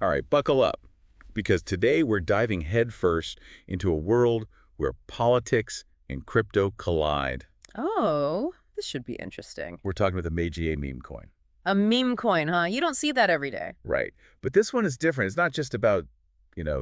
All right, buckle up, because today we're diving headfirst into a world where politics and crypto collide. Oh, this should be interesting. We're talking about the Meiji meme coin. A meme coin, huh? You don't see that every day. Right. But this one is different. It's not just about,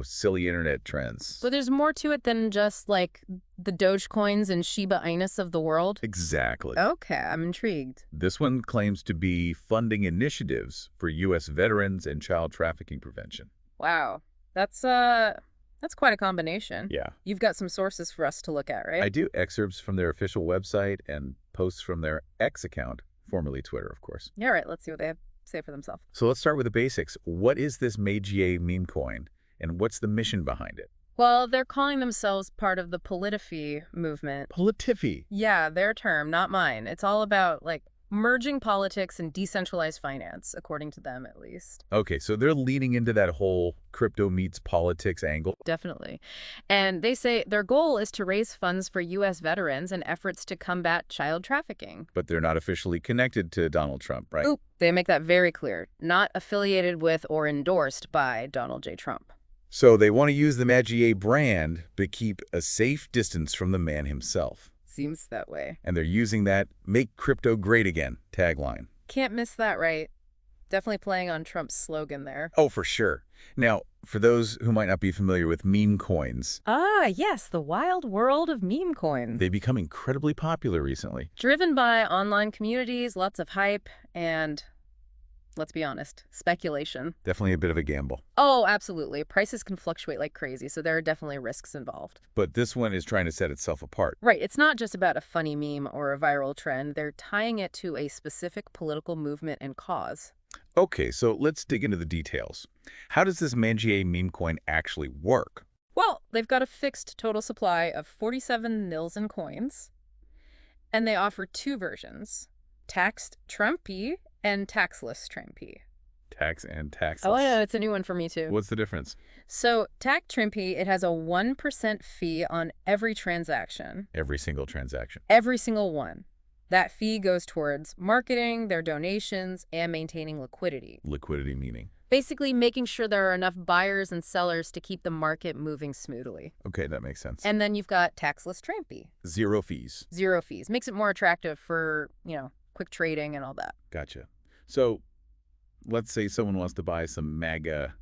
silly internet So trends. there's more to it than just like the Dogecoins and Shiba Inus of the world? Exactly. Okay, I'm intrigued. This one claims to be funding initiatives for U.S. veterans and child trafficking prevention. Wow. That's quite a combination. Yeah. You've got some sources for us to look at, right? I do excerpts from their official website and posts from their X account, formerly Twitter, of course. Yeah, right. Let's see what they have to say for themselves. So let's start with the basics. What is this Meiji meme coin, and what's the mission behind it? Well, they're calling themselves part of the Politify movement. Politify. Yeah, their term, not mine. It's all about, like, merging politics and decentralized finance, according to them at least. Okay, so they're leaning into that whole crypto meets politics angle. Definitely. And they say their goal is to raise funds for U.S. veterans and efforts to combat child trafficking. But they're not officially connected to Donald Trump, right? Oop, they make that very clear. Not affiliated with or endorsed by Donald J. Trump. So they want to use the Meiji brand, but keep a safe distance from the man himself. Seems that way. And they're using that "Make Crypto Great Again" tagline. Can't miss that, right? Definitely playing on Trump's slogan there. Oh, for sure. Now, for those who might not be familiar with meme coins, Ah, yes, the wild world of meme coins. they've become incredibly popular recently. Driven by online communities, lots of hype, and, let's be honest, speculation. Definitely a bit of a gamble. Oh, absolutely. Prices can fluctuate like crazy, so there are definitely risks involved. But this one is trying to set itself apart. Right. It's not just about a funny meme or a viral trend. They're tying it to a specific political movement and cause. Okay, so let's dig into the details. How does this Meiji meme coin actually work? Well, they've got a fixed total supply of 47 nils and coins, and they offer two versions, taxed Trumpy and taxless Trumpy. Tax and taxless. Oh, I know. It's a new one for me, too. What's the difference? So, tax Trumpy, it has a 1% fee on every transaction. Every single transaction. Every single one. That fee goes towards marketing, their donations, and maintaining liquidity. Liquidity meaning. Basically, making sure there are enough buyers and sellers to keep the market moving smoothly. Okay, that makes sense. And then you've got taxless Trumpy. Zero fees. Zero fees. Makes it more attractive for, quick trading and all that. Gotcha. So let's say someone wants to buy some MAGA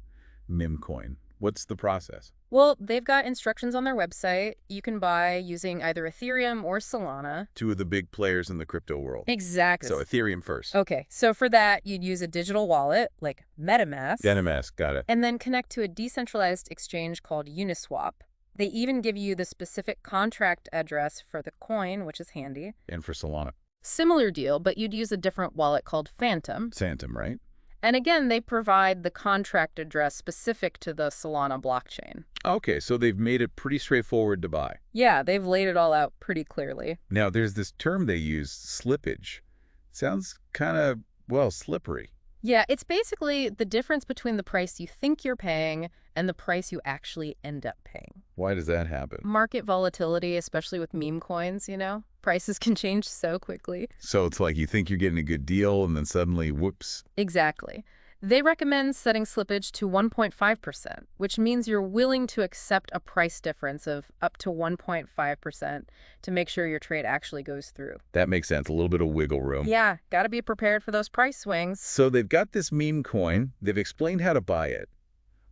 meme coin. What's the process? Well, they've got instructions on their website. You can buy using either Ethereum or Solana. Two of the big players in the crypto world. Exactly. So Ethereum first. Okay, so for that, you'd use a digital wallet like MetaMask. MetaMask, got it. And then connect to a decentralized exchange called Uniswap. They even give you the specific contract address for the coin, which is handy. And for Solana. Similar deal, but you'd use a different wallet called Phantom. Phantom, right? And again, they provide the contract address specific to the Solana blockchain. Okay, so they've made it pretty straightforward to buy. Yeah, they've laid it all out pretty clearly. Now, there's this term they use, slippage. Sounds kind of, slippery. Yeah, it's basically the difference between the price you think you're paying and the price you actually end up paying. Why does that happen? Market volatility, especially with meme coins, prices can change so quickly. So it's like you think you're getting a good deal, and then suddenly, whoops. Exactly. They recommend setting slippage to 1.5%, which means you're willing to accept a price difference of up to 1.5% to make sure your trade actually goes through. That makes sense. A little bit of wiggle room. Yeah, gotta be prepared for those price swings. So they've got this meme coin. They've explained how to buy it.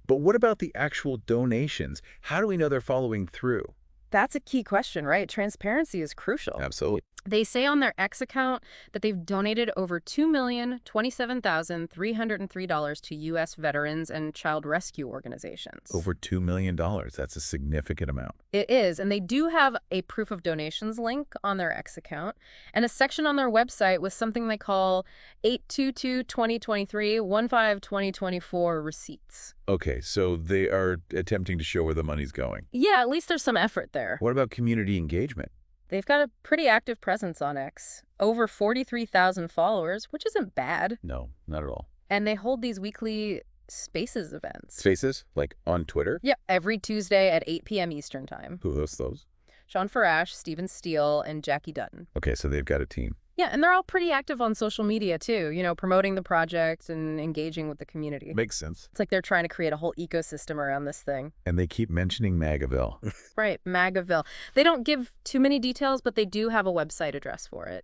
But what about the actual donations? How do we know they're following through? That's a key question, right? Transparency is crucial. Absolutely. They say on their X account that they've donated over $2,027,303 to U.S. veterans and child rescue organizations. Over $2 million. That's a significant amount. It is, and they do have a proof of donations link on their X account and a section on their website with something they call 8/22/2023 receipts. Okay, so they are attempting to show where the money's going. Yeah, at least there's some effort there. What about community engagement? They've got a pretty active presence on X. Over 43,000 followers, which isn't bad. No, not at all. And they hold these weekly Spaces events. Spaces? Like on Twitter? Yep, every Tuesday at 8 p.m. Eastern Time. Who hosts those? Sean Farash, Stephen Steele, and Jackie Dutton. Okay, so they've got a team. Yeah, and they're all pretty active on social media too, promoting the project and engaging with the community. Makes sense. It's like they're trying to create a whole ecosystem around this thing. And they keep mentioning Magaville. Right, Magaville. They don't give too many details, but they do have a website address for it.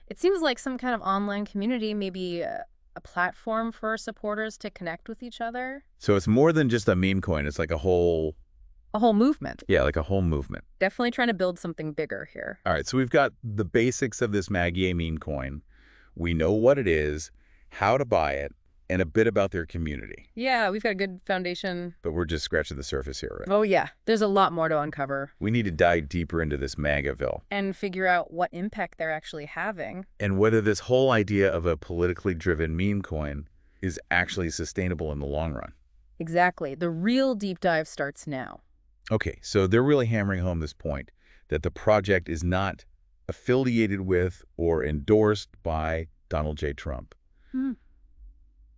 It seems like some kind of online community, maybe a platform for supporters to connect with each other. So it's more than just a meme coin. It's like a whole... A whole movement. Yeah, like a whole movement. Definitely trying to build something bigger here. All right, so we've got the basics of this Magie meme coin. We know what it is, how to buy it, and a bit about their community. Yeah, we've got a good foundation. But we're just scratching the surface here, right? Oh, yeah. There's a lot more to uncover. We need to dive deeper into this Magaville. And figure out what impact they're actually having. And whether this whole idea of a politically driven meme coin is actually sustainable in the long run. Exactly. The real deep dive starts now. Okay, so they're really hammering home this point that the project is not affiliated with or endorsed by Donald J. Trump.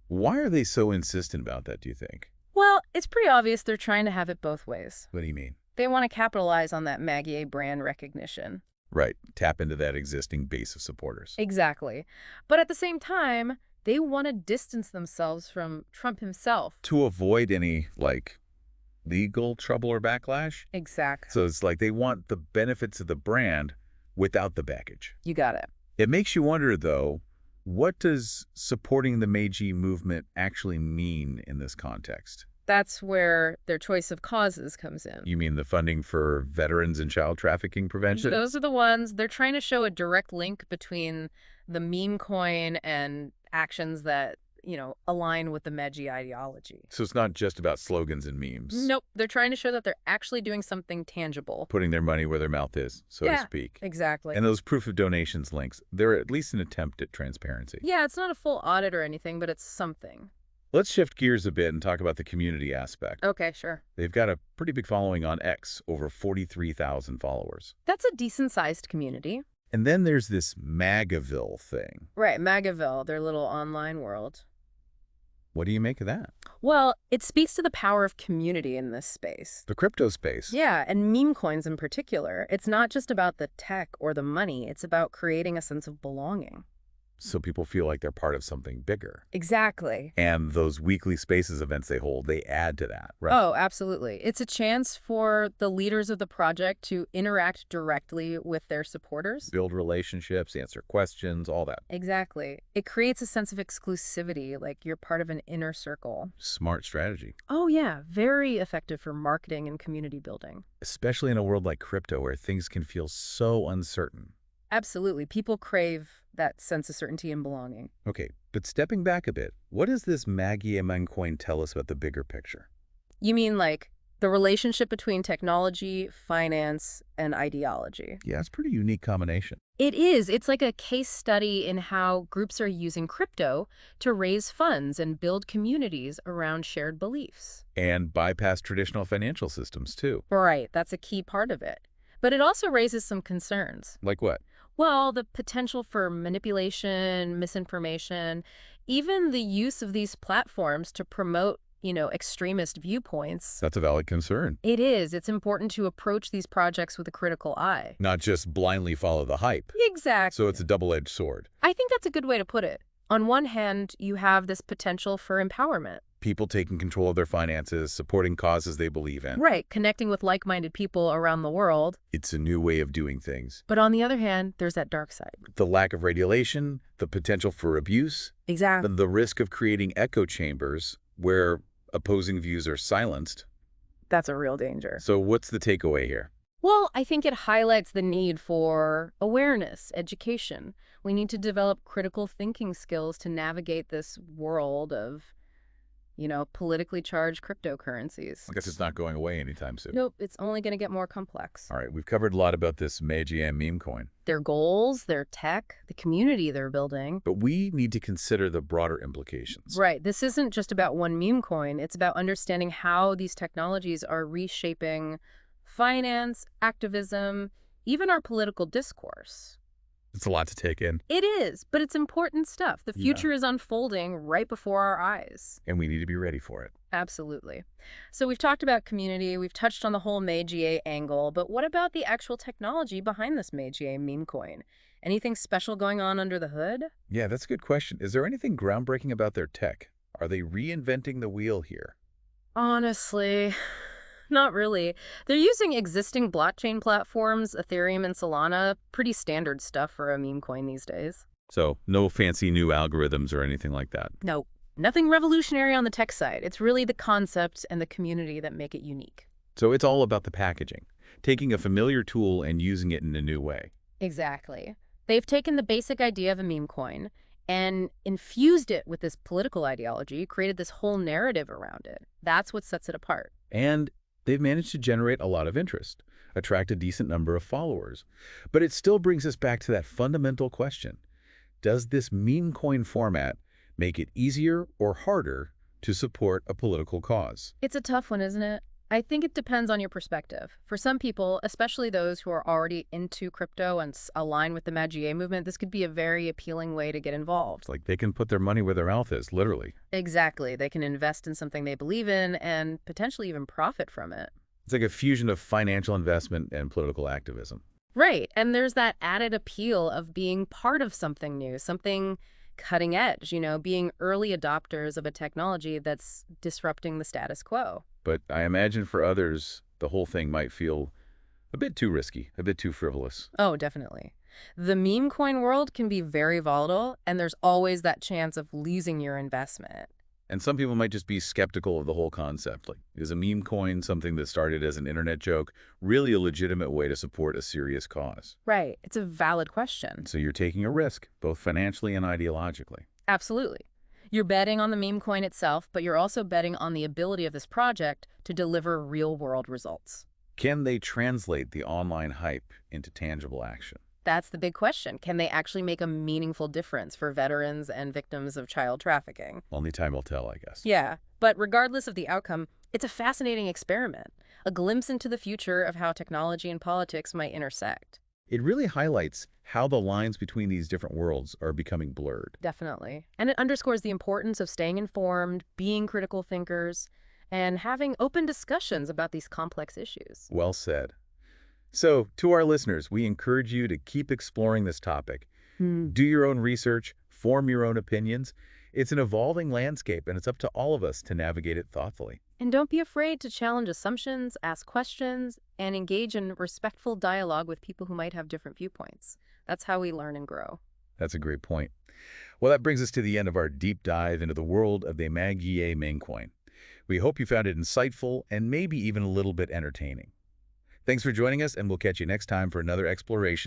Why are they so insistent about that, do you think? Well, it's pretty obvious they're trying to have it both ways. What do you mean? They want to capitalize on that Magie brand recognition. Right, tap into that existing base of supporters. Exactly. But at the same time, they want to distance themselves from Trump himself. To avoid any, legal trouble or backlash? Exactly. So it's like they want the benefits of the brand without the baggage. You got it. It makes you wonder, though, what does supporting the Meiji movement actually mean in this context? That's where their choice of causes comes in. You mean the funding for veterans and child trafficking prevention? Those are the ones. They're trying to show a direct link between the meme coin and actions that align with the Meiji ideology. So it's not just about slogans and memes. Nope. They're trying to show that they're actually doing something tangible. Putting their money where their mouth is, so to speak. Exactly. And those proof of donations links, they're at least an attempt at transparency. Yeah, it's not a full audit or anything, but it's something. Let's shift gears a bit and talk about the community aspect. Okay, sure. They've got a pretty big following on X, over 43,000 followers. That's a decent-sized community. And then there's this Magaville thing. Right, Magaville, their little online world. What do you make of that? Well, it speaks to the power of community in this space. The crypto space. Yeah, and meme coins in particular. It's not just about the tech or the money. It's about creating a sense of belonging. So people feel like they're part of something bigger. Exactly. And those weekly spaces events they hold, they add to that, right? Oh, absolutely. It's a chance for the leaders of the project to interact directly with their supporters. Build relationships, answer questions, all that. Exactly. It creates a sense of exclusivity, like you're part of an inner circle. Smart strategy. Oh, yeah. Very effective for marketing and community building. Especially in a world like crypto where things can feel so uncertain. Absolutely. People crave that sense of certainty and belonging. Okay, but stepping back a bit, what does this Magie coin tell us about the bigger picture? You mean like the relationship between technology, finance, and ideology? Yeah, it's a pretty unique combination. It is. It's like a case study in how groups are using crypto to raise funds and build communities around shared beliefs. And bypass traditional financial systems, too. Right. That's a key part of it. But it also raises some concerns. Like what? Well, the potential for manipulation, misinformation, even the use of these platforms to promote, extremist viewpoints. That's a valid concern. It is. It's important to approach these projects with a critical eye. Not just blindly follow the hype. Exactly. So it's a double-edged sword. I think that's a good way to put it. On one hand, you have this potential for empowerment. People taking control of their finances, supporting causes they believe in. Right, connecting with like-minded people around the world. It's a new way of doing things. But on the other hand, there's that dark side. The lack of regulation, the potential for abuse, Exactly. the risk of creating echo chambers where opposing views are silenced. That's a real danger. So what's the takeaway here? Well, I think it highlights the need for awareness, education. We need to develop critical thinking skills to navigate this world of, politically charged cryptocurrencies. I guess it's not going away anytime soon. Nope, it's only going to get more complex. All right, we've covered a lot about this Meiji meme coin. Their goals, their tech, the community they're building. But we need to consider the broader implications. Right. This isn't just about one meme coin. It's about understanding how these technologies are reshaping finance, activism, even our political discourse. It's a lot to take in. It is, but it's important stuff. The future is unfolding right before our eyes. And we need to be ready for it. Absolutely. So we've talked about community, we've touched on the whole Meiji angle, but what about the actual technology behind this Meiji meme coin? Anything special going on under the hood? Yeah, that's a good question. Is there anything groundbreaking about their tech? Are they reinventing the wheel here? Honestly, not really. They're using existing blockchain platforms, Ethereum and Solana, pretty standard stuff for a meme coin these days. So, no fancy new algorithms or anything like that. No, nothing revolutionary on the tech side. It's really the concept and the community that make it unique. So it's all about the packaging, taking a familiar tool and using it in a new way. Exactly. They've taken the basic idea of a meme coin and infused it with this political ideology, created this whole narrative around it. That's what sets it apart. And they've managed to generate a lot of interest, attract a decent number of followers. But it still brings us back to that fundamental question. Does this meme coin format make it easier or harder to support a political cause? It's a tough one, isn't it? I think it depends on your perspective. For some people, especially those who are already into crypto and align with the Magie movement, this could be a very appealing way to get involved. It's like they can put their money where their mouth is, literally. Exactly. They can invest in something they believe in and potentially even profit from it. It's like a fusion of financial investment and political activism. Right. And there's that added appeal of being part of something new, something cutting edge, being early adopters of a technology that's disrupting the status quo. But I imagine for others, the whole thing might feel a bit too risky, a bit too frivolous. Oh, definitely. The meme coin world can be very volatile, and there's always that chance of losing your investment. And some people might just be skeptical of the whole concept. Like, is a meme coin, something that started as an internet joke, really a legitimate way to support a serious cause? Right. It's a valid question. So you're taking a risk, both financially and ideologically. Absolutely. You're betting on the meme coin itself, but you're also betting on the ability of this project to deliver real-world results. Can they translate the online hype into tangible action? That's the big question. Can they actually make a meaningful difference for veterans and victims of child trafficking? Only time will tell, I guess. Yeah, but regardless of the outcome, it's a fascinating experiment, a glimpse into the future of how technology and politics might intersect. It really highlights how the lines between these different worlds are becoming blurred. Definitely. And it underscores the importance of staying informed, being critical thinkers, and having open discussions about these complex issues. Well said. So, to our listeners, we encourage you to keep exploring this topic. Do your own research, form your own opinions. It's an evolving landscape, and it's up to all of us to navigate it thoughtfully. And don't be afraid to challenge assumptions, ask questions, and engage in respectful dialogue with people who might have different viewpoints. That's how we learn and grow. That's a great point. Well, that brings us to the end of our deep dive into the world of the Magie meme coin. We hope you found it insightful and maybe even a little bit entertaining. Thanks for joining us, and we'll catch you next time for another exploration